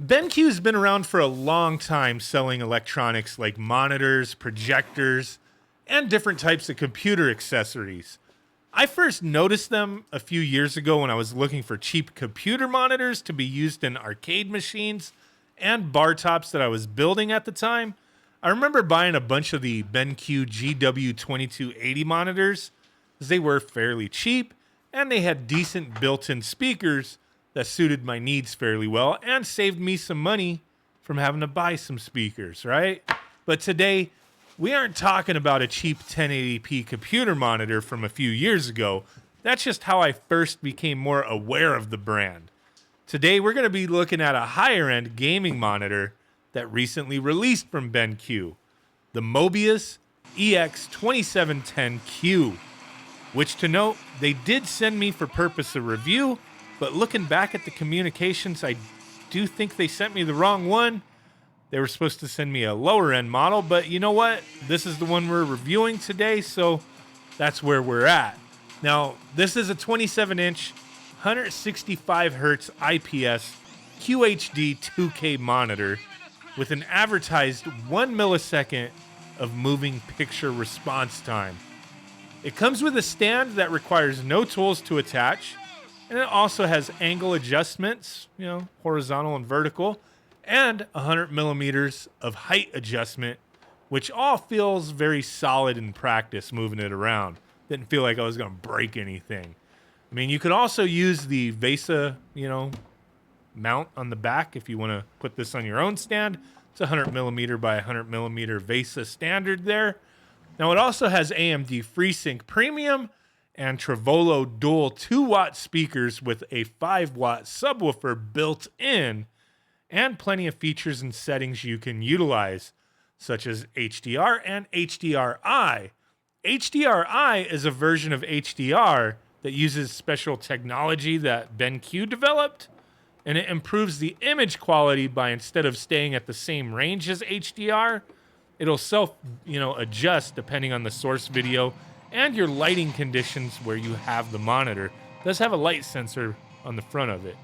BenQ's been around for a long time selling electronics like monitors, projectors, and different types of computer accessories. I first noticed them a few years ago when I was looking for cheap computer monitors to be used in arcade machines and bar tops that I was building at the time. I remember buying a bunch of the BenQ GW2280 monitors as they were fairly cheap and they had decent built-in speakers that suited my needs fairly well and saved me some money from having to buy some speakers, right? But today, we aren't talking about a cheap 1080p computer monitor from a few years ago. That's just how I first became more aware of the brand. Today, we're going to be looking at a higher-end gaming monitor that recently released from BenQ, the Mobiuz EX2710Q, which to note, they did send me for purpose of review, but looking back at the communications, I do think they sent me the wrong one. They were supposed to send me a lower end model, but you know what? This is the one we're reviewing today, so that's where we're at. Now, this is a 27-inch, 165 hertz IPS QHD 2K monitor with an advertised 1 millisecond of moving picture response time. It comes with a stand that requires no tools to attach, and it also has angle adjustments, horizontal and vertical, and 100 millimeters of height adjustment, which all feels very solid in practice moving it around. Didn't feel like I was going to break anything. I mean, you could also use the VESA, mount on the back if you want to put this on your own stand. It's 100 millimeter by 100 millimeter VESA standard there. Now, it also has AMD FreeSync Premium and Trevolo dual 2-watt speakers with a 5-watt subwoofer built in, and plenty of features and settings you can utilize, such as HDR and HDRI. HDRI is a version of HDR that uses special technology that BenQ developed, and it improves the image quality by, instead of staying at the same range as HDR, it'll adjust depending on the source video and your lighting conditions where you have the monitor. It does have a light sensor on the front of it.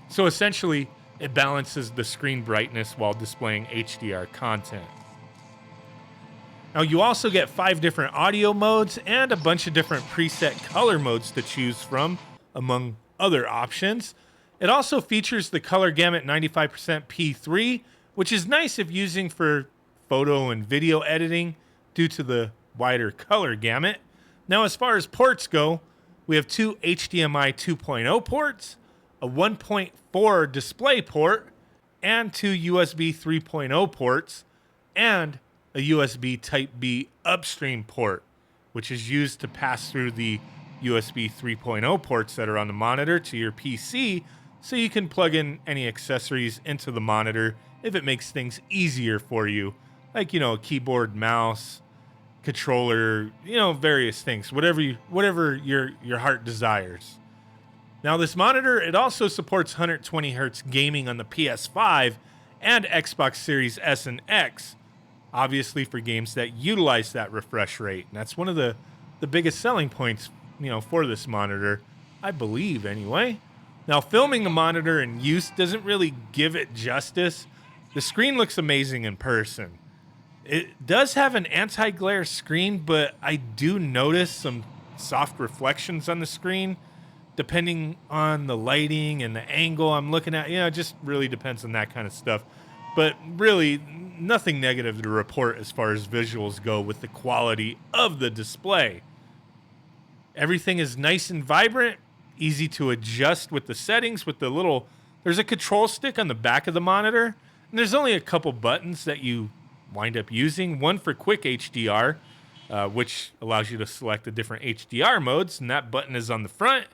So essentially, it balances the screen brightness while displaying HDR content. Now, you also get 5 different audio modes and a bunch of different preset color modes to choose from, among other options. It also features the color gamut 95% P3, which is nice if using for photo and video editing due to the wider color gamut. Now, as far as ports go, we have 2 HDMI 2.0 ports, a 1.4 display port, and 2 USB 3.0 ports, and a USB Type-B upstream port, which is used to pass through the USB 3.0 ports that are on the monitor to your PC, so you can plug in any accessories into the monitor if it makes things easier for you, like, a keyboard, mouse, controller, various things, whatever your heart desires. Now, this monitor, it also supports 120 hertz gaming on the PS5 and Xbox Series S and X, obviously for games that utilize that refresh rate. And that's one of the biggest selling points, for this monitor, I believe anyway. Now, filming the monitor in use doesn't really give it justice. The screen looks amazing in person. It does have an anti-glare screen, but I do notice some soft reflections on the screen, depending on the lighting and the angle I'm looking at. It just really depends on that kind of stuff. But really, nothing negative to report as far as visuals go with the quality of the display. Everything is nice and vibrant, easy to adjust with the settings. There's a control stick on the back of the monitor, and there's only a couple buttons that you wind up using. One for quick HDR, which allows you to select the different HDR modes, and that button is on the front.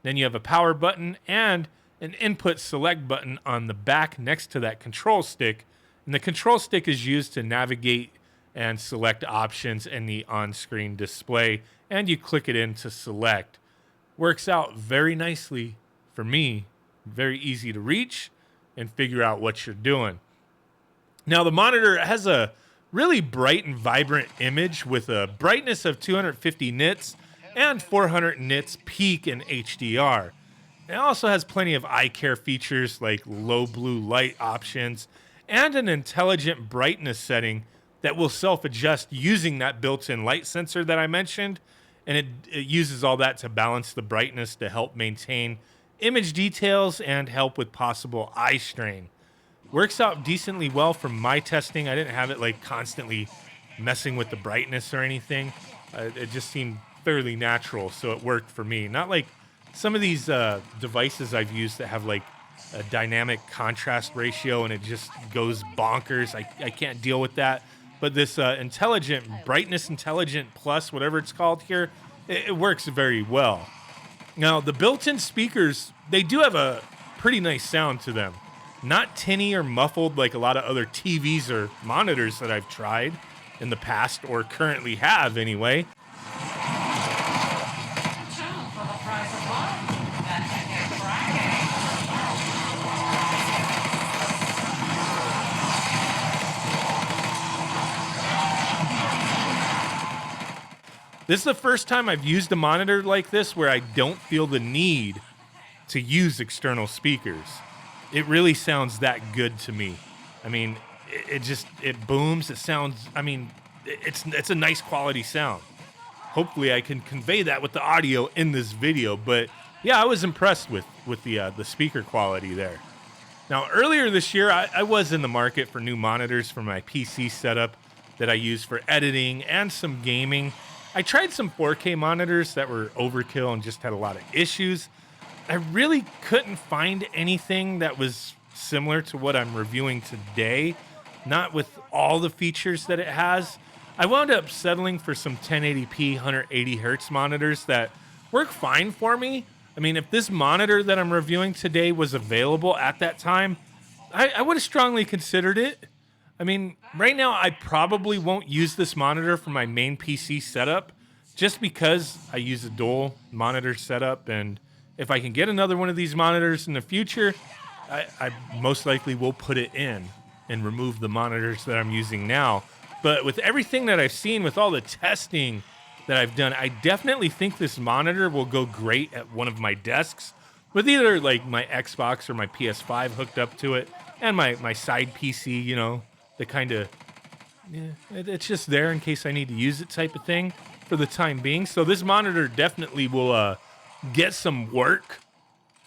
Then you have a power button and an input select button on the back next to that control stick. And the control stick is used to navigate and select options in the on-screen display, and you click it in to select. Works out very nicely for me, very easy to reach and figure out what you're doing. Now, the monitor has a really bright and vibrant image with a brightness of 250 nits and 400 nits peak in HDR. It also has plenty of eye care features like low blue light options and an intelligent brightness setting that will self-adjust using that built-in light sensor that I mentioned. And it uses all that to balance the brightness to help maintain image details and help with possible eye strain. Works out decently well from my testing. I didn't have it like constantly messing with the brightness or anything. It just seemed fairly natural, so it worked for me. Not like some of these devices I've used that have like a dynamic contrast ratio and it just goes bonkers. I can't deal with that. But this intelligent brightness intelligent plus, whatever it's called here, it works very well. Now, the built-in speakers, they do have a pretty nice sound to them. Not tinny or muffled like a lot of other TVs or monitors that I've tried in the past or currently have anyway. This is the first time I've used a monitor like this where I don't feel the need to use external speakers. It really sounds that good to me. I mean, it booms. It sounds, I mean, it's a nice quality sound. Hopefully I can convey that with the audio in this video, but yeah, I was impressed with the speaker quality there. Now, earlier this year, I was in the market for new monitors for my PC setup that I use for editing and some gaming. I tried some 4K monitors that were overkill and just had a lot of issues. I really couldn't find anything that was similar to what I'm reviewing today, not with all the features that it has. I wound up settling for some 1080p 180 hertz monitors that work fine for me. I mean, if this monitor that I'm reviewing today was available at that time, I would have strongly considered it. I mean, right now, I probably won't use this monitor for my main PC setup just because I use a dual monitor setup. And if I can get another one of these monitors in the future, I most likely will put it in and remove the monitors that I'm using now. But with everything that I've seen, with all the testing that I've done, I definitely think this monitor will go great at one of my desks with either like my Xbox or my PS5 hooked up to it and my side PC, you know, the kind of, yeah, it's just there in case I need to use it type of thing for the time being. So this monitor definitely will get some work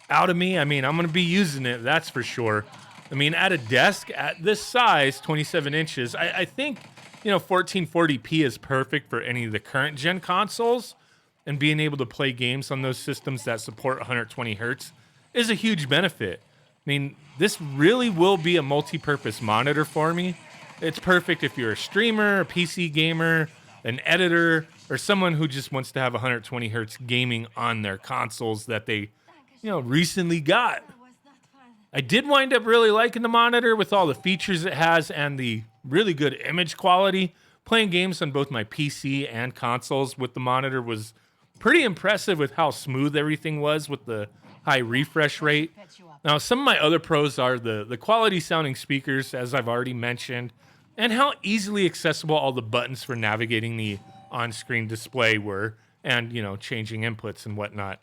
out of me. I mean, I'm going to be using it, that's for sure. I mean, at a desk at this size, 27 inches, I think, you know, 1440p is perfect for any of the current gen consoles, and being able to play games on those systems that support 120 hertz is a huge benefit. I mean, this really will be a multi-purpose monitor for me. It's perfect if you're a streamer, a PC gamer, an editor, or someone who just wants to have 120 hertz gaming on their consoles that they, you know, recently got. I did wind up really liking the monitor with all the features it has and the really good image quality. Playing games on both my PC and consoles with the monitor was pretty impressive with how smooth everything was with the high refresh rate. Now, some of my other pros are the quality sounding speakers, as I've already mentioned, and how easily accessible all the buttons for navigating the on-screen display were, and, you know, changing inputs and whatnot.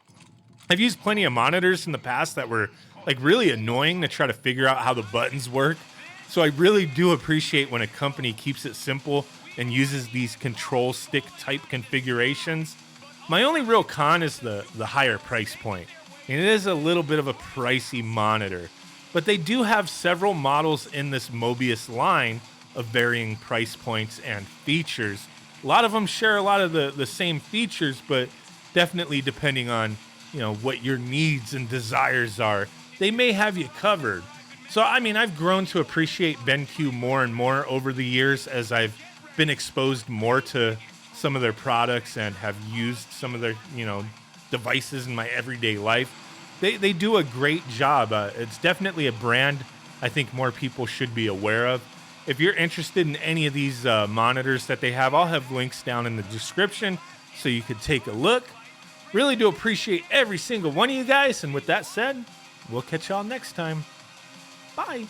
I've used plenty of monitors in the past that were like really annoying to try to figure out how the buttons work. So I really do appreciate when a company keeps it simple and uses these control stick type configurations. My only real con is the higher price point. And it is a little bit of a pricey monitor, but they do have several models in this Mobiuz line of varying price points and features. A lot of them share a lot of the same features, but definitely depending on, you know, what your needs and desires are, they may have you covered. So, I mean, I've grown to appreciate BenQ more and more over the years as I've been exposed more to some of their products and have used some of their, you know, devices in my everyday life. They do a great job. It's definitely a brand I think more people should be aware of. If you're interested in any of these monitors that they have, I'll have links down in the description so you could take a look. Really do appreciate every single one of you guys. And with that said, we'll catch y'all next time. Bye.